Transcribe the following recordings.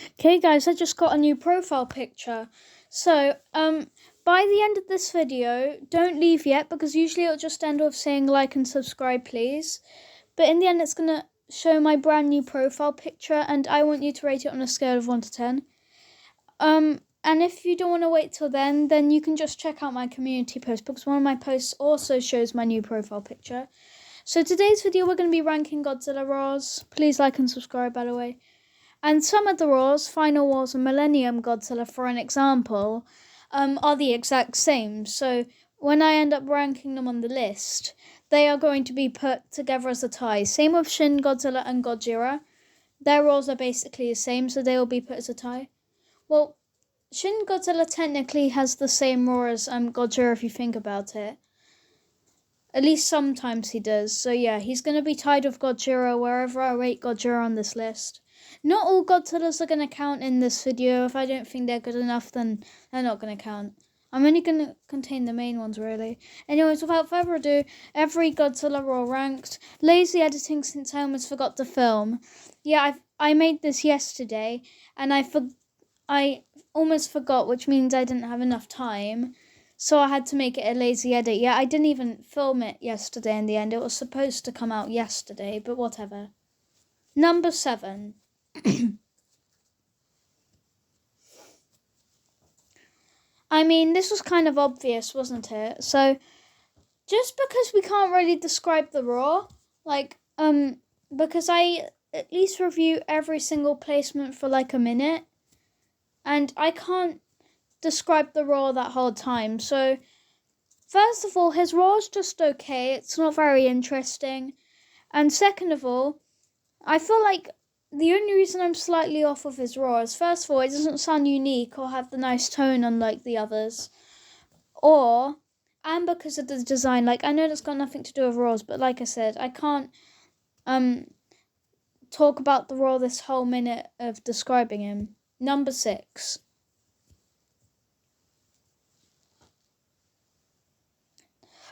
Okay guys, I just got a new profile picture. So, by the end of this video, don't leave yet because usually it'll just end with saying like and subscribe please. But in the end it's going to show my brand new profile picture and I want you to rate it on a scale of 1 to 10. And if you don't want to wait till then you can just check out my community post because one of my posts also shows my new profile picture. So today's video we're going to be ranking Godzilla roars. Please like and subscribe by the way. And some of the roars, Final Wars and Millennium Godzilla, for an example, are the exact same. So when I end up ranking them on the list, they are going to be put together as a tie. Same with Shin Godzilla and Godzilla. Their roars are basically the same, so they will be put as a tie. Well, Shin Godzilla technically has the same roar as Godzilla if you think about it. At least sometimes he does. So yeah, he's going to be tied with Godzilla wherever I rate Godzilla on this list. Not all Godzillas are going to count in this video. If I don't think they're good enough, then they're not going to count. I'm only going to contain the main ones, really. Anyways, without further ado, every Godzilla roar ranked. Lazy editing since I almost forgot to film. Yeah, I made this yesterday, and I almost forgot, which means I didn't have enough time. So I had to make it a lazy edit. Yeah, I didn't even film it yesterday in the end. It was supposed to come out yesterday, but whatever. Number 7. I mean, this was kind of obvious, wasn't it? So, just because we can't really describe the roar, because I at least review every single placement for like a minute, and I can't describe the roar that whole time. So, first of all, his roar's just okay. It's not very interesting. And second of all, I feel like the only reason I'm slightly off of his roar is, first of all, it doesn't sound unique or have the nice tone unlike the others. And because of the design. Like, I know that's got nothing to do with roars, but like I said, I can't talk about the roar this whole minute of describing him. Number 6.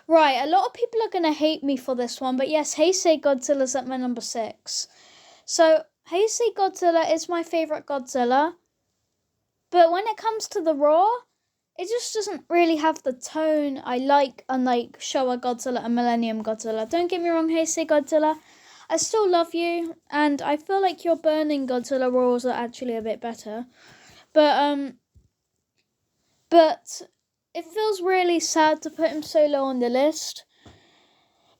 Right, a lot of people are going to hate me for this one, but yes, Heisei Godzilla's at my number 6. So, Heisei Godzilla is my favourite Godzilla, but when it comes to the roar, it just doesn't really have the tone I like, unlike Showa Godzilla and Millennium Godzilla. Don't get me wrong, Heisei Godzilla, I still love you, and I feel like your Burning Godzilla roars are actually a bit better. But it feels really sad to put him so low on the list.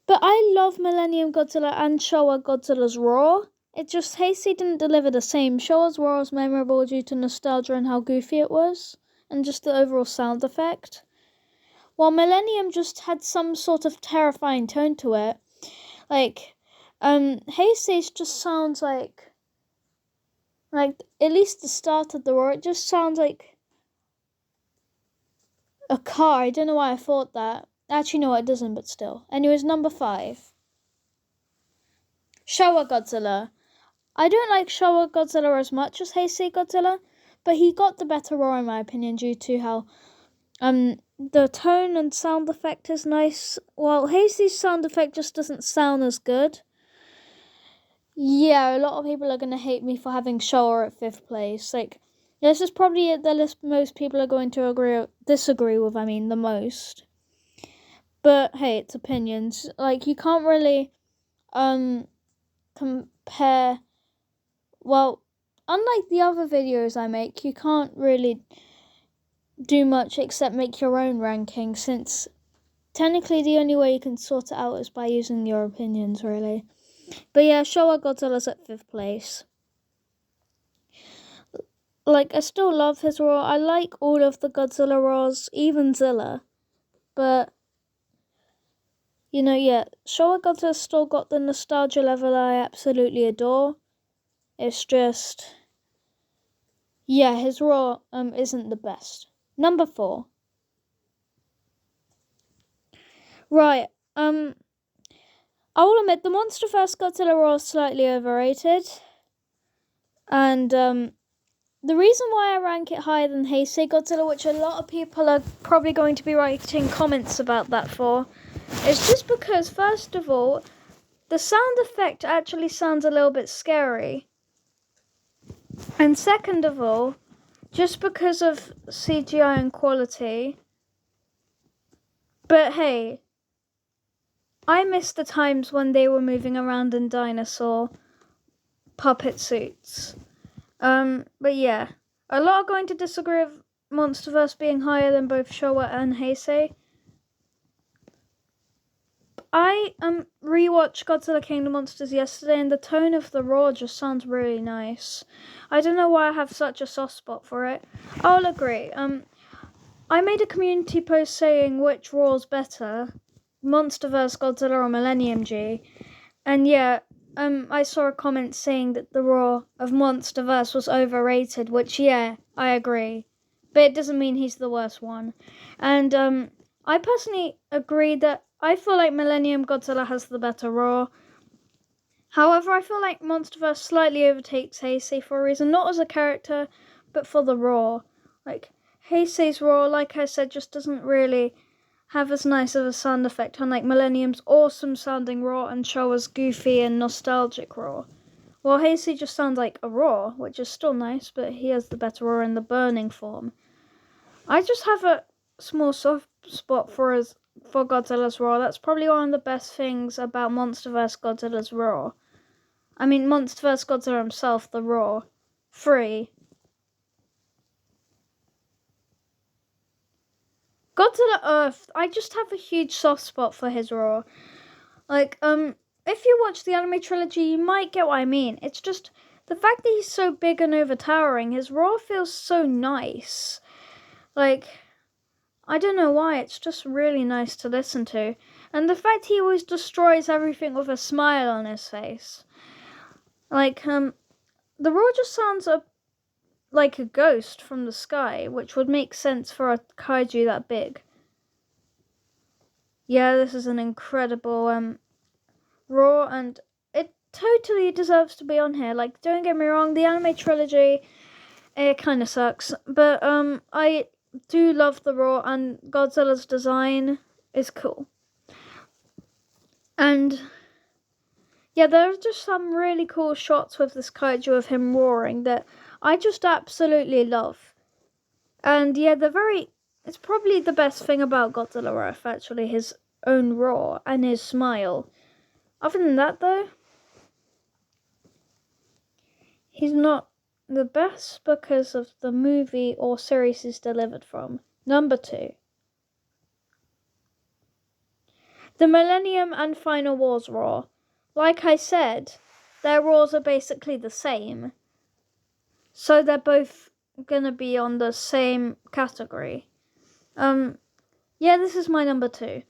But I love Millennium Godzilla and Showa Godzilla's roar. It just, Heisei didn't deliver the same. Showa's roar was memorable due to nostalgia and how goofy it was, and just the overall sound effect. While Millennium just had some sort of terrifying tone to it. Like, Heisei's just sounds like, at least the start of the roar, it just sounds like a car. I don't know why I thought that. Actually, no, it doesn't, but still. Anyways, number 5. Showa Godzilla. I don't like Showa Godzilla as much as Heisei Godzilla, but he got the better roar in my opinion due to how the tone and sound effect is nice, while Heisei's sound effect just doesn't sound as good. Yeah, a lot of people are going to hate me for having Showa at 5th place. Like, this is probably the list most people are going to disagree with, the most. But hey, it's opinions. Like, you can't really compare. Well, unlike the other videos I make, you can't really do much except make your own ranking, since technically the only way you can sort it out is by using your opinions, really. But yeah, Showa Godzilla's at 5th place. Like, I still love his roar. I like all of the Godzilla roars, even Zilla. But, yeah, Showa Godzilla's still got the nostalgia level I absolutely adore. It's just, yeah, his roar isn't the best. Number 4. Right, I will admit the MonsterVerse Godzilla roar is slightly overrated. And, the reason why I rank it higher than Heisei Godzilla, which a lot of people are probably going to be writing comments about that for, is just because, first of all, the sound effect actually sounds a little bit scary. And second of all, just because of CGI and quality. But hey, I miss the times when they were moving around in dinosaur puppet suits. But yeah, a lot are going to disagree with MonsterVerse being higher than both Showa and Heisei. I rewatched Godzilla King of Monsters yesterday, and the tone of the roar just sounds really nice. I don't know why I have such a soft spot for it. I'll agree. I made a community post saying which roar's better, MonsterVerse, Godzilla, or Millennium G, and yeah, I saw a comment saying that the roar of MonsterVerse was overrated, which yeah, I agree, but it doesn't mean he's the worst one, and I personally agree that I feel like Millennium Godzilla has the better roar. However, I feel like MonsterVerse slightly overtakes Heisei for a reason, not as a character, but for the roar. Like, Heisei's roar, like I said, just doesn't really have as nice of a sound effect, unlike Millennium's awesome sounding roar and Showa's goofy and nostalgic roar. Well, Heisei just sounds like a roar, which is still nice, but he has the better roar in the burning form. I just have a small soft spot for Godzilla's roar. That's probably one of the best things about MonsterVerse Godzilla's roar. I mean, MonsterVerse Godzilla himself, the roar. 3. Godzilla Earth, I just have a huge soft spot for his roar. Like, if you watch the anime trilogy, you might get what I mean. It's just the fact that he's so big and overtowering, his roar feels so nice. Like, I don't know why, it's just really nice to listen to. And the fact he always destroys everything with a smile on his face. Like, the roar just sounds like a ghost from the sky, which would make sense for a kaiju that big. Yeah, this is an incredible roar, and it totally deserves to be on here. Like, don't get me wrong, the anime trilogy, it kind of sucks, but I do love the roar, and Godzilla's design is cool. And yeah, there are just some really cool shots with this kaiju of him roaring that I just absolutely love. And yeah, it's probably the best thing about Godzilla Earth, actually, his own roar and his smile. Other than that, though, he's not the best because of the movie or series he's delivered from. Number 2. The Millennium and Final Wars roar. Like I said, their roars are basically the same. So they're both gonna be on the same category. Yeah, this is my number 2.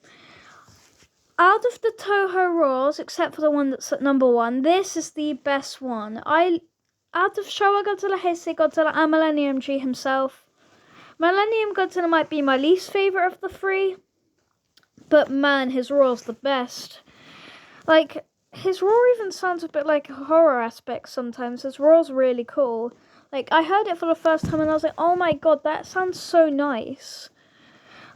Out of the Toho roars, except for the one that's at number 1, this is the best one. Out of Showa Godzilla, Heisei Godzilla, and Millennium G himself, Millennium Godzilla might be my least favourite of the 3, but man, his roar's the best. Like, his roar even sounds a bit like a horror aspect sometimes. His roar's really cool. Like, I heard it for the first time and I was like, oh my god, that sounds so nice.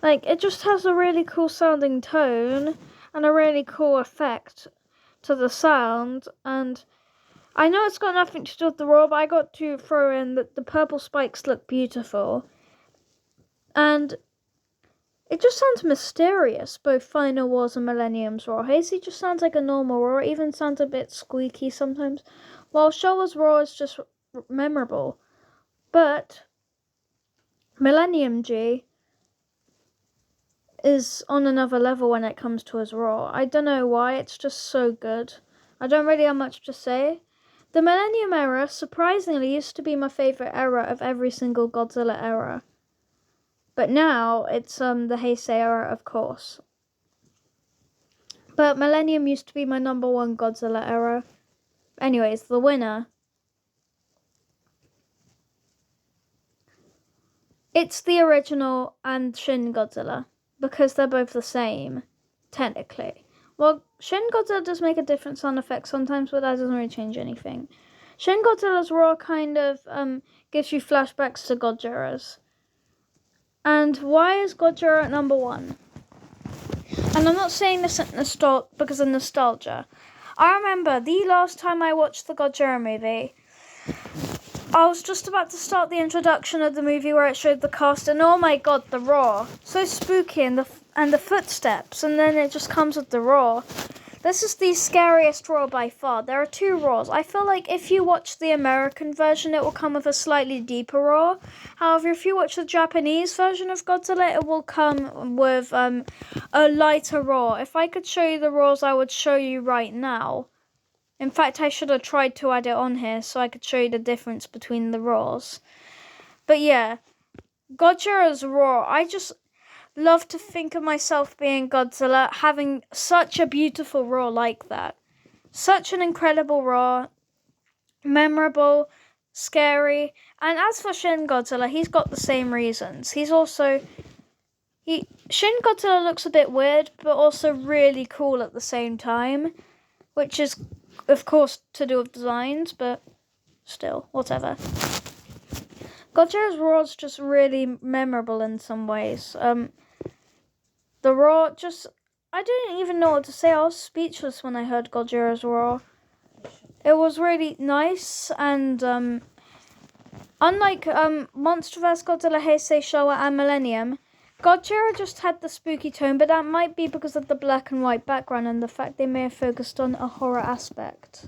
Like, it just has a really cool sounding tone and a really cool effect to the sound, and I know it's got nothing to do with the roar, but I got to throw in that the purple spikes look beautiful. And it just sounds mysterious, both Final Wars and Millennium's roar. Heisei just sounds like a normal roar, it even sounds a bit squeaky sometimes, while Showa's roar is just memorable. But Millennium G is on another level when it comes to his roar. I don't know why, it's just so good. I don't really have much to say. The Millennium era, surprisingly, used to be my favourite era of every single Godzilla era. But now, it's the Heisei era, of course. But Millennium used to be my number 1 Godzilla era. Anyways, the winner. It's the original and Shin Godzilla, because they're both the same, technically. Well, Shin Godzilla does make a different sound effect sometimes, but that doesn't really change anything. Shin Godzilla's roar kind of gives you flashbacks to Godzill's. And why is Godzilla at number 1? And I'm not saying this because of nostalgia. I remember the last time I watched the Godzilla movie, I was just about to start the introduction of the movie where it showed the cast, and oh my god, the roar. So spooky, and the footsteps, and then it just comes with the roar. This is the scariest roar by far. There are two roars. I feel like if you watch the American version, it will come with a slightly deeper roar. However, if you watch the Japanese version of Godzilla, it will come with a lighter roar. If I could show you the roars, I would show you right now. In fact, I should have tried to add it on here so I could show you the difference between the roars. But yeah, Godzilla's roar. I just love to think of myself being Godzilla, having such a beautiful roar like that. Such an incredible roar. Memorable, scary. And as for Shin Godzilla, he's got the same reasons. Shin Godzilla looks a bit weird, but also really cool at the same time. Which is, of course, to do with designs, but still, whatever. Godzilla's roar is just really memorable in some ways. The roar I didn't even know what to say. I was speechless when I heard Godzilla's roar. It was really nice, and unlike Monster vs. Godzilla, Heisei, Showa, and Millennium, Godzilla just had the spooky tone, but that might be because of the black and white background and the fact they may have focused on a horror aspect.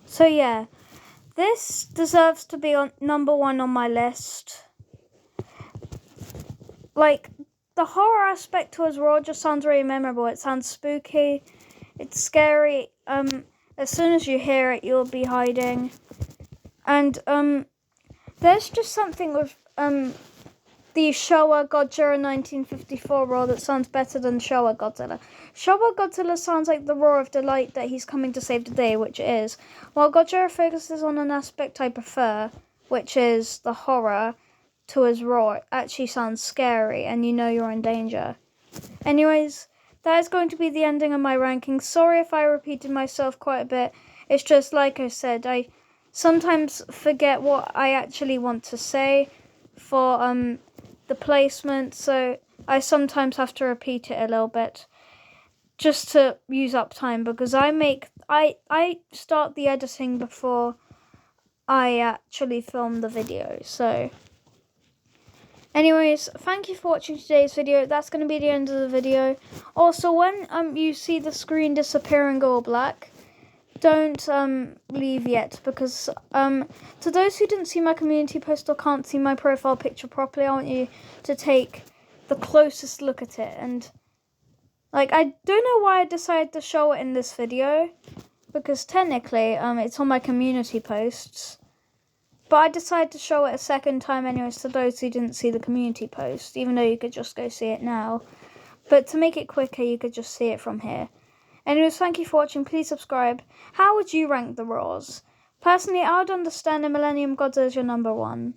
So yeah, this deserves to be on number 1 on my list. Like, the horror aspect to his roar just sounds really memorable. It sounds spooky. It's scary. As soon as you hear it, you'll be hiding. And there's just something with the Showa Godzilla 1954 roar that sounds better than Showa Godzilla. Showa Godzilla sounds like the roar of delight that he's coming to save the day, which it is. While Godzilla focuses on an aspect I prefer, which is the horror to his roar. It actually sounds scary and you know you're in danger. Anyways, that is going to be the ending of my ranking. Sorry if I repeated myself quite a bit. It's just like I said, I sometimes forget what I actually want to say for the placement, so I sometimes have to repeat it a little bit just to use up time, because I start the editing before I actually film the video. So anyways, thank you for watching today's video. That's going to be the end of the video. Also, when you see the screen disappear and go black, don't leave yet, because to those who didn't see my community post or can't see my profile picture properly, I want you to take the closest look at it. And like, I don't know why I decided to show it in this video, because technically it's on my community posts, but I decided to show it a second time anyways to those who didn't see the community post, even though you could just go see it now. But to make it quicker, you could just see it from here. Anyways, thank you for watching. Please subscribe. How would you rank the roars? Personally, I would understand a Millennium Godzilla as your number 1.